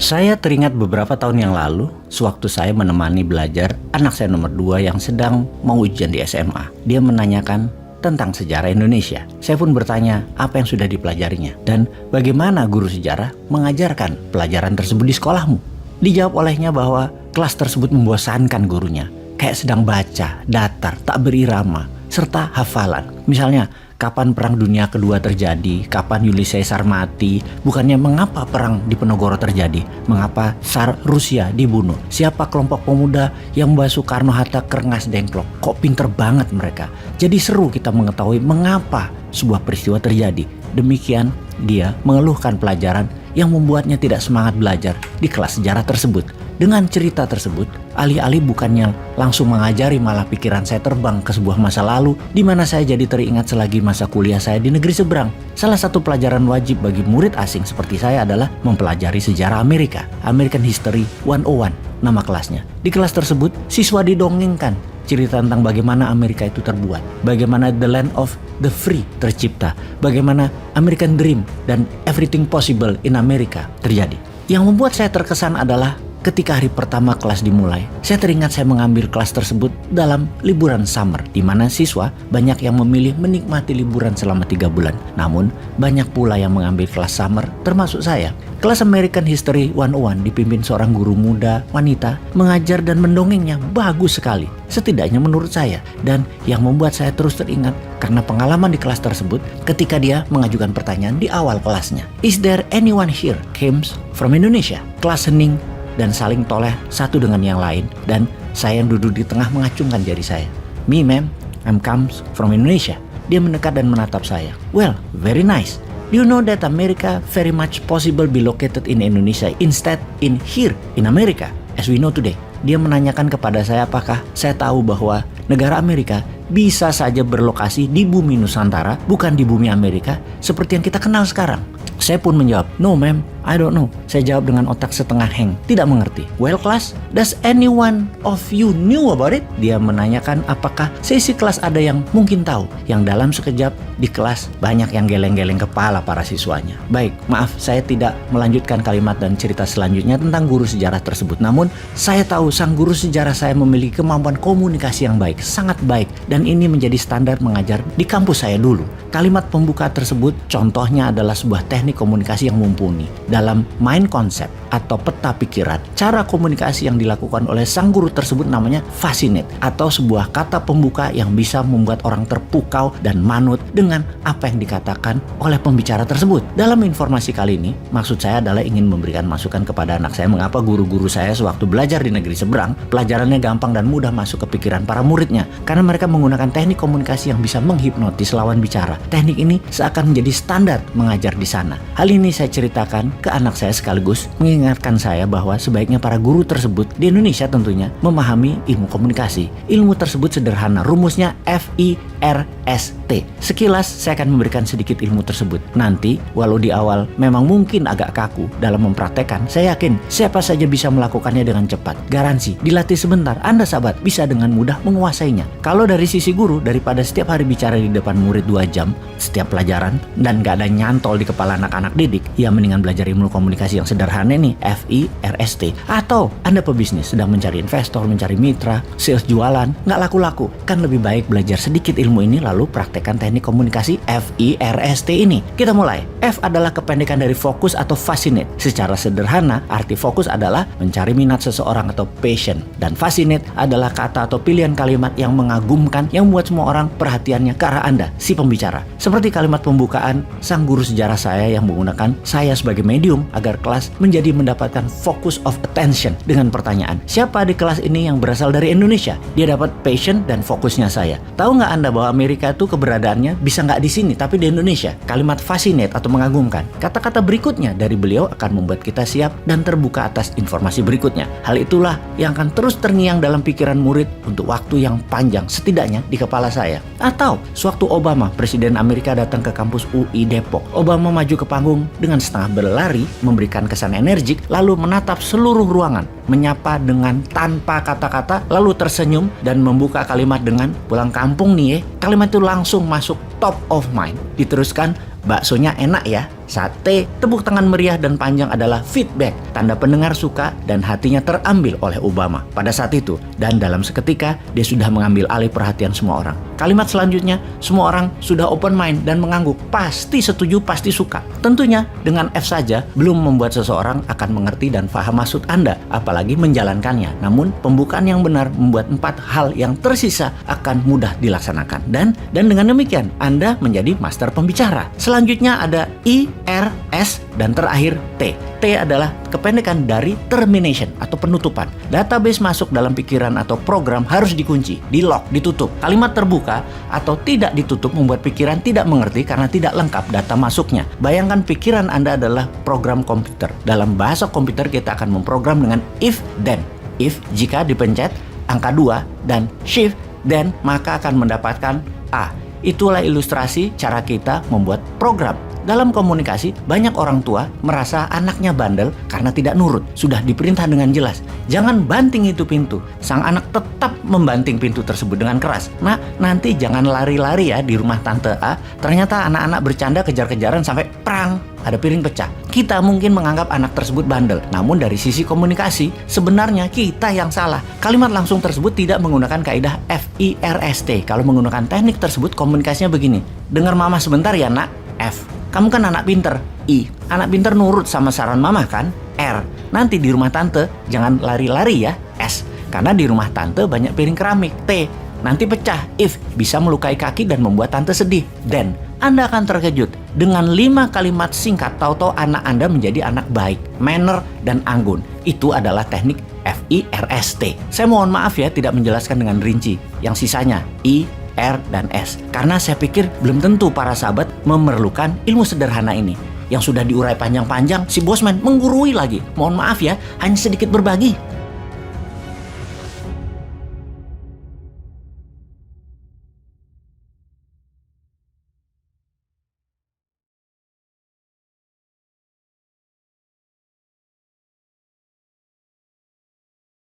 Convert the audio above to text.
Saya teringat beberapa tahun yang lalu, sewaktu saya menemani belajar anak saya nomor 2 yang sedang mau ujian di SMA. Dia menanyakan tentang sejarah Indonesia. Saya pun bertanya apa yang sudah dipelajarinya dan bagaimana guru sejarah mengajarkan pelajaran tersebut di sekolahmu. Dijawab olehnya bahwa kelas tersebut membosankan gurunya, kayak sedang baca, datar, tak berirama, serta hafalan. Misalnya, kapan Perang Dunia Kedua terjadi, kapan Julius Caesar mati, bukannya mengapa perang di Penogoro terjadi, mengapa Tsar Rusia dibunuh, siapa kelompok pemuda yang membawa Soekarno-Hatta ke Rengas Dengklok, kok pinter banget mereka. Jadi seru kita mengetahui mengapa sebuah peristiwa terjadi. Demikian dia mengeluhkan pelajaran yang membuatnya tidak semangat belajar di kelas sejarah tersebut. Dengan cerita tersebut, alih-alih bukannya langsung mengajari, malah pikiran saya terbang ke sebuah masa lalu di mana saya jadi teringat selagi masa kuliah saya di negeri seberang. Salah satu pelajaran wajib bagi murid asing seperti saya adalah mempelajari sejarah Amerika, American History 101 nama kelasnya. Di kelas tersebut, siswa didongengkan cerita tentang bagaimana Amerika itu terbuat, bagaimana the land of the free tercipta, bagaimana American Dream dan everything possible in America terjadi. Yang membuat saya terkesan adalah ketika hari pertama kelas dimulai, saya teringat saya mengambil kelas tersebut dalam liburan summer, di mana siswa banyak yang memilih menikmati liburan selama 3 bulan. Namun, banyak pula yang mengambil kelas summer, termasuk saya. Kelas American History 101 dipimpin seorang guru muda, wanita, mengajar dan mendongengnya bagus sekali, setidaknya menurut saya. Dan yang membuat saya terus teringat karena pengalaman di kelas tersebut ketika dia mengajukan pertanyaan di awal kelasnya. Is there anyone here comes from Indonesia? Kelas hening dan saling toleh satu dengan yang lain, dan saya yang duduk di tengah mengacungkan jari saya. Me ma'am, I'm comes from Indonesia. Dia mendekat dan menatap saya. Well, very nice. Do you know that America very much possible be located in Indonesia instead in here in America as we know today? Dia menanyakan kepada saya apakah saya tahu bahwa negara Amerika bisa saja berlokasi di bumi Nusantara, bukan di bumi Amerika seperti yang kita kenal sekarang. Saya pun menjawab, no ma'am, I don't know. Saya jawab dengan otak setengah hang, tidak mengerti. Well class, does anyone of you knew about it? Dia menanyakan apakah sesi kelas ada yang mungkin tahu. Yang dalam sekejap di kelas banyak yang geleng-geleng kepala para siswanya. Baik, maaf saya tidak melanjutkan kalimat dan cerita selanjutnya tentang guru sejarah tersebut. Namun saya tahu sang guru sejarah saya memiliki kemampuan komunikasi yang baik, sangat baik. Dan ini menjadi standar mengajar di kampus saya dulu. Kalimat pembuka tersebut contohnya adalah sebuah teknik komunikasi yang mumpuni. Dalam mind concept atau peta pikiran, cara komunikasi yang dilakukan oleh sang guru tersebut namanya fascinate, atau sebuah kata pembuka yang bisa membuat orang terpukau dan manut dengan apa yang dikatakan oleh pembicara tersebut. Dalam informasi kali ini, maksud saya adalah ingin memberikan masukan kepada anak saya mengapa guru-guru saya sewaktu belajar di negeri seberang, pelajarannya gampang dan mudah masuk ke pikiran para muridnya, karena mereka menggunakan teknik komunikasi yang bisa menghipnotis lawan bicara. Teknik ini seakan menjadi standar mengajar di sana. Hal ini saya ceritakan ke anak saya sekaligus mengingatkan saya bahwa sebaiknya para guru tersebut di Indonesia tentunya memahami ilmu komunikasi. Ilmu tersebut sederhana, rumusnya FIRST. Sekilas saya akan memberikan sedikit ilmu tersebut. Nanti walau di awal memang mungkin agak kaku dalam mempraktekkan, saya yakin siapa saja bisa melakukannya dengan cepat. Garansi, dilatih sebentar, Anda sahabat bisa dengan mudah menguasainya. Kalau dari sisi guru, daripada setiap hari bicara di depan murid 2 jam setiap pelajaran dan gak ada nyantol di kepala anak-anak didik, ya mendingan belajar ilmu komunikasi yang sederhana nih, FIRST. Atau Anda pebisnis sedang mencari investor, mencari mitra, sales jualan, nggak laku-laku, kan lebih baik belajar sedikit ilmu ini lalu praktekkan teknik komunikasi FIRST ini. Kita mulai. F adalah kependekan dari fokus atau fascinate. Secara sederhana, arti fokus adalah mencari minat seseorang atau passion, dan fascinate adalah kata atau pilihan kalimat yang mengagumkan yang membuat semua orang perhatiannya ke arah Anda, si pembicara. Seperti kalimat pembukaan sang guru sejarah saya yang menggunakan saya sebagai medium agar kelas menjadi mendapatkan focus of attention dengan pertanyaan, siapa di kelas ini yang berasal dari Indonesia? Dia dapat passion dan fokusnya saya. Tahu nggak Anda bahwa Amerika itu keberadaannya bisa nggak di sini tapi di Indonesia? Kalimat fascinate atau mengagumkan. Kata-kata berikutnya dari beliau akan membuat kita siap dan terbuka atas informasi berikutnya. Hal itulah yang akan terus terngiang dalam pikiran murid untuk waktu yang panjang, setidaknya di kepala saya. Atau sewaktu Obama, Presiden Amerika, datang ke kampus UI Depok, Obama maju ke panggung dengan setengah berlari, memberikan kesan energik, lalu menatap seluruh ruangan, menyapa dengan tanpa kata-kata, lalu tersenyum dan membuka kalimat dengan pulang kampung nih ya. Kalimat itu langsung masuk top of mind. Diteruskan, baksonya enak ya. Saat T, tepuk tangan meriah dan panjang adalah feedback, tanda pendengar suka dan hatinya terambil oleh Obama pada saat itu. Dan dalam seketika, dia sudah mengambil alih perhatian semua orang. Kalimat selanjutnya, semua orang sudah open mind dan mengangguk, pasti setuju, pasti suka. Tentunya, dengan F saja belum membuat seseorang akan mengerti dan paham maksud Anda, apalagi menjalankannya. Namun, pembukaan yang benar membuat 4 hal yang tersisa akan mudah dilaksanakan. Dan dengan demikian, Anda menjadi master pembicara. Selanjutnya ada I, R, S, dan terakhir T. T adalah kependekan dari termination atau penutupan. Database masuk dalam pikiran atau program harus dikunci, di-lock, ditutup. Kalimat terbuka atau tidak ditutup membuat pikiran tidak mengerti karena tidak lengkap data masuknya. Bayangkan pikiran Anda adalah program komputer. Dalam bahasa komputer kita akan memprogram dengan if, then. If, jika dipencet angka 2 dan shift, then, maka akan mendapatkan A. Itulah ilustrasi cara kita membuat program. Dalam komunikasi, banyak orang tua merasa anaknya bandel karena tidak nurut. Sudah diperintah dengan jelas, jangan banting itu pintu. Sang anak tetap membanting pintu tersebut dengan keras. Nah, nanti jangan lari-lari ya di rumah Tante A. Ternyata anak-anak bercanda kejar-kejaran sampai prang, ada piring pecah. Kita mungkin menganggap anak tersebut bandel. Namun dari sisi komunikasi, sebenarnya kita yang salah. Kalimat langsung tersebut tidak menggunakan kaidah FIRST. Kalau menggunakan teknik tersebut, komunikasinya begini. Dengar mama sebentar ya nak. F. Kamu kan anak pinter. I. Anak pinter nurut sama saran mama kan? R. Nanti di rumah tante jangan lari-lari ya. S. Karena di rumah tante banyak piring keramik. T. Nanti pecah. If. Bisa melukai kaki dan membuat tante sedih. Then. Anda akan terkejut. Dengan 5 kalimat singkat, tahu-tahu anak Anda menjadi anak baik, manner, dan anggun. Itu adalah teknik FIRST. Saya mohon maaf ya tidak menjelaskan dengan rinci. Yang sisanya I, R, dan S. Karena saya pikir belum tentu para sahabat memerlukan ilmu sederhana ini. Yang sudah diurai panjang-panjang, si Bosman menggurui lagi. Mohon maaf ya, hanya sedikit berbagi.